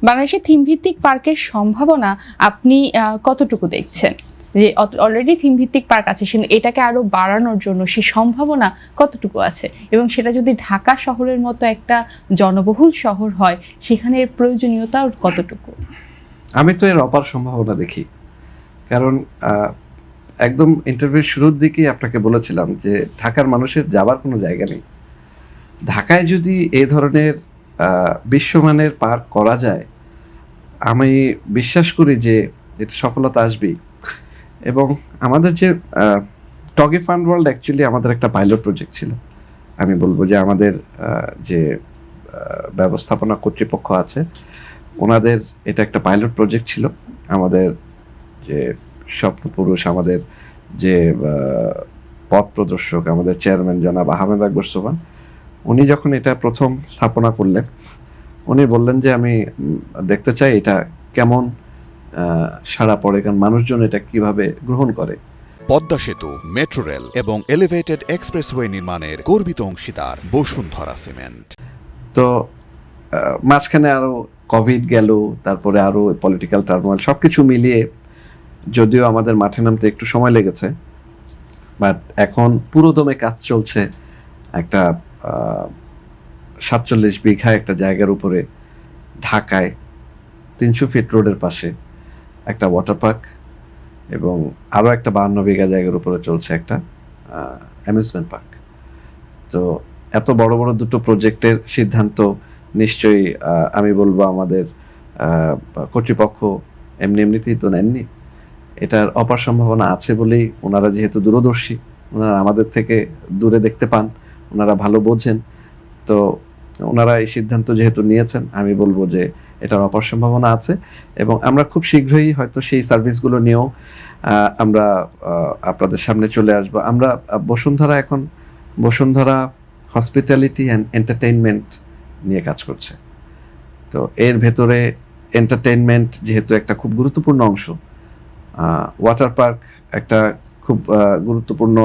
বাংলাদেশের থিম ভিত্তিক পার্কের সম্ভাবনা আপনি কতটুকু দেখছেন? যে অলরেডি থিম ভিত্তিক পার্ক আছে, এটাকে আরো বাড়ানোর জন্য সেই সম্ভাবনা কতটুকু আছে, এবং সেটা যদি ঢাকা শহরের মতো একটা জনবহুল শহর হয় সেখানে এর প্রয়োজনীয়তা কতটুকু? আমি তো এর অপার সম্ভাবনা দেখি। কারণ একদম ইন্টারভিউর শুরুর দিকেই আপনাকে বলেছিলাম যে ঢাকার মানুষের যাবার কোনো জায়গা নেই। ঢাকায় যদি এই ধরনের বিশ্বমানের পার্ক করা যায়, আমি বিশ্বাস করি যে এটা সফলতা আসবেই। এবং আমাদের যে টগি ফান্ড ওয়ার্ল্ড অ্যাকচুয়ালি আমাদের একটা পাইলট প্রজেক্ট ছিল। আমি বলবো যে আমাদের যে ব্যবস্থাপনা কর্তৃপক্ষ আছে ওনাদের এটা একটা পাইলট প্রজেক্ট ছিল। আমাদের যে স্বপ্নপুরুষ, আমাদের যে পথ প্রদর্শক, আমাদের চেয়ারম্যান জনাব আহমেদ আকবর সোবহান, উনি যখন এটা প্রথম স্থাপনা করলেন, উনি বললেন যে আমি দেখতে চাই এটা কেমন সাড়া পড়ে, কারণ মানুষজন এটা কিভাবে গ্রহণ করে। পদ্মা সেতু, মেট্রো রেল এবং এলিভেটেড এক্সপ্রেসওয়ে নির্মাণের গর্বিত অংশীদার বসুন্ধরা সিমেন্ট। তো মাঝখানে আরো কোভিড গেল, তারপরে আরো পলিটিক্যাল টার্মোয়েল, সবকিছু মিলিয়ে যদিও আমাদের মাঠে নামতে একটু সময় লেগেছে, বাট এখন পুরোদমে কাজ চলছে। একটা 47 বিঘা একটা জায়গার উপরে ঢাকায় 300 ফিট রোডের পাশে একটা ওয়াটার পার্ক, এবং আরও একটা 52 বিঘা জায়গার উপরে চলছে একটা অ্যামিউজমেন্ট পার্ক। তো এত বড় বড় দুটো প্রজেক্টের সিদ্ধান্ত নিশ্চয়ই আমি বলবো আমাদের কর্তৃপক্ষ এমনিতেই তো নেননি। এটার অপার সম্ভাবনা আছে বলেই ওনারা, যেহেতু দূরদর্শী, ওনারা আমাদের থেকে দূরে দেখতে পান, ওনারা ভালো বোঝেন, তো ওনারা এই সিদ্ধান্ত যেহেতু নিয়েছেন, আমি বলবো যে এটার অপার সম্ভাবনা আছে। এবং আমরা খুব শীঘ্রই হয়তো সেই সার্ভিসগুলো নিয়েও আমরা আপনাদের সামনে চলে আসবো। আমরা বসুন্ধরা হসপিটালিটি অ্যান্ড এন্টারটেইনমেন্ট নিয়ে কাজ করছে। তো এর ভেতরে এন্টারটেইনমেন্ট যেহেতু একটা খুব গুরুত্বপূর্ণ অংশ, ওয়াটার পার্ক একটা খুব গুরুত্বপূর্ণ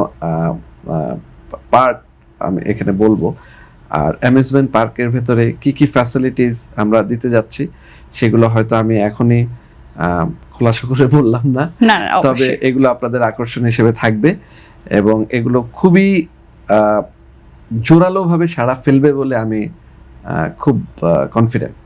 পার্ট আমি এখানে বলবো। আর অ্যামিউজমেন্ট পার্কের ভেতরে কি কি ফ্যাসিলিটিস আমরা দিতে যাচ্ছি সেগুলো হয়তো আমি এখনই খোলাসা করে বললাম না, তবে এগুলো আপনাদের আকর্ষণ হিসেবে থাকবে এবং এগুলো খুবই জোরালোভাবে সাড়া ফেলবে বলে আমি খুব কনফিডেন্ট।